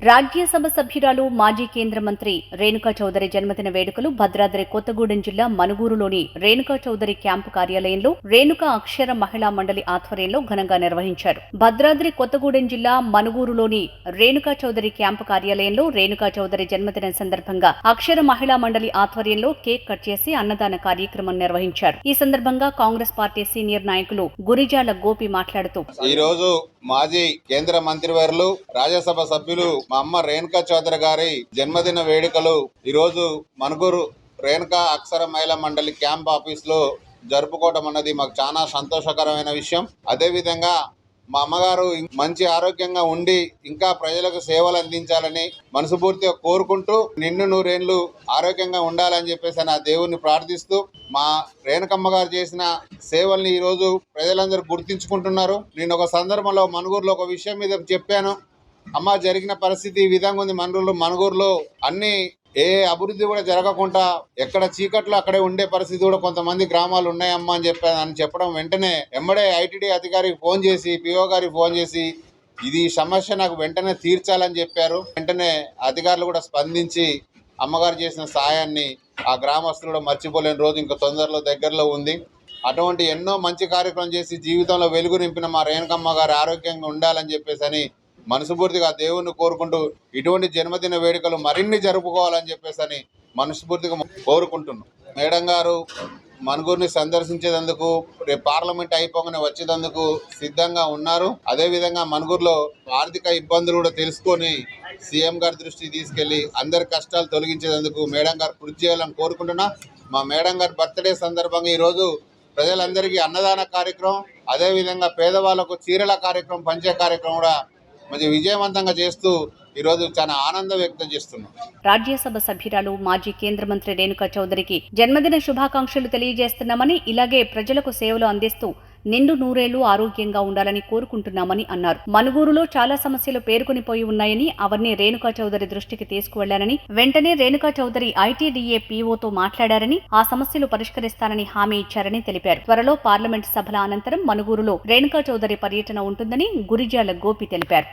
రాజ్యసభ సభ్యురాలు మాజీ కేంద్ర మంత్రి రేణుకా చౌదరి జన్మదిన వేడుకలు భద్రాద్రి కొత్తగూడెం జిల్లా మనుగూరులోని రేణుకా చౌదరి క్యాంపు కార్యాలయంలో రేణుకా అక్షర మహిళా మండలి ఆధ్వర్యంలో ఘనంగా నిర్వహించారు. భద్రాద్రి కొత్తగూడెం జిల్లా మనుగూరులోని రేణుకా చౌదరి క్యాంపు కార్యాలయంలో రేణుకా చౌదరి జన్మదినం సందర్భంగా అక్షర మహిళా మండలి ఆధ్వర్యంలో కేక్ కట్ చేసి అన్నదాన కార్యక్రమం నిర్వహించారు. ఈ సందర్భంగా కాంగ్రెస్ పార్టీ సీనియర్ నాయకులు గురిజాల గోపి మాట్లాడుతూ, ఈ రోజు మాజీ కేంద్ర మంత్రివర్యులు రాజ్యసభ సభ్యులు మా అమ్మ రేణుకా చౌదరి గారి జన్మదిన వేడుకలు ఈరోజు మనుగూరు రేణుకా అక్షర మహిళా మండలి క్యాంప్ ఆఫీస్ లో జరుపుకోవడం అన్నది మాకు చాలా సంతోషకరమైన విషయం. అదేవిధంగా మా అమ్మగారు మంచి ఆరోగ్యంగా ఉండి ఇంకా ప్రజలకు సేవలు అందించాలని మనస్ఫూర్తిగా కోరుకుంటూ నిన్ను నూరేళ్లు ఆరోగ్యంగా ఉండాలని చెప్పేసి నా దేవుణ్ణి ప్రార్థిస్తూ మా రేణుకమ్మ గారు చేసిన సేవల్ని ఈరోజు ప్రజలందరూ గుర్తించుకుంటున్నారు. నేను ఒక సందర్భంలో మనుగూరులో ఒక విషయం మీద చెప్పాను, అమ్మ జరిగిన పరిస్థితి ఈ విధంగా ఉంది, మనుగూరులో అన్ని ఏ అభివృద్ధి కూడా జరగకుండా ఎక్కడ చీకట్లో అక్కడే ఉండే పరిస్థితి కూడా కొంతమంది గ్రామాలు ఉన్నాయమ్మా అని చెప్పడం వెంటనే ఎంబడే ఐటీడీ అధికారికి ఫోన్ చేసి పిఓ గారికి ఫోన్ చేసి ఇది సమస్య నాకు వెంటనే తీర్చాలని చెప్పారు. వెంటనే అధికారులు కూడా స్పందించి అమ్మగారు చేసిన సాయాన్ని ఆ గ్రామస్తులు కూడా మర్చిపోలేని రోజు ఇంకా తొందరలో దగ్గరలో ఉంది. అటువంటి ఎన్నో మంచి కార్యక్రమం చేసి జీవితంలో వెలుగు నింపిన మా రేణుకమ్మ గారు ఆరోగ్యంగా ఉండాలని చెప్పేసి మనస్ఫూర్తిగా దేవుణ్ణి కోరుకుంటూ ఇటువంటి జన్మదిన వేడుకలు మరిన్ని జరుపుకోవాలని చెప్పేసి మనస్ఫూర్తిగా కోరుకుంటున్నాం. మేడం గారు మనుగూరుని సందర్శించేందుకు రేపు పార్లమెంట్ అయిపోగానే వచ్చేందుకు సిద్ధంగా ఉన్నారు. అదేవిధంగా మనుగూరులో ఆర్థిక ఇబ్బందులు కూడా తెలుసుకొని సీఎం గారి దృష్టికి తీసుకెళ్లి అందరి కష్టాలు తొలగించేందుకు మేడం గారు కృషి చేయాలని కోరుకుంటున్నా. మా మేడం గారి బర్త్డే సందర్భంగా ఈరోజు ప్రజలందరికీ అన్నదాన కార్యక్రమం, అదేవిధంగా పేదవాళ్లకు చీరల కార్యక్రమం పంచే కార్యక్రమం కూడా మంచి విజయవంతంగా చేస్తూ ఈరోజు చాలా ఆనందం వ్యక్తం చేస్తున్నాం. రాజ్యసభ సభ్యురాలు మాజీ కేంద్ర మంత్రి రేణుకా చౌదరికి జన్మదిన శుభాకాంక్షలు తెలియజేస్తున్నామని, ఇలాగే ప్రజలకు సేవలు అందిస్తూ నిండు నూరేళ్లు ఆరోగ్యంగా ఉండాలని కోరుకుంటున్నామని అన్నారు. మనుగూరులో చాలా సమస్యలు పేరుకొనిపోయి ఉన్నాయని, అవన్నీ రేణుకా చౌదరి దృష్టికి తీసుకువెళ్లారని, వెంటనే రేణుకా చౌదరి ఐటీడీఏ పీఓతో మాట్లాడారని, ఆ సమస్యలు పరిష్కరిస్తానని హామీ ఇచ్చారని తెలిపారు. త్వరలో పార్లమెంట్ సభల అనంతరం మనుగూరులో రేణుకా చౌదరి పర్యటన ఉంటుందని గురిజాల గోపి తెలిపారు.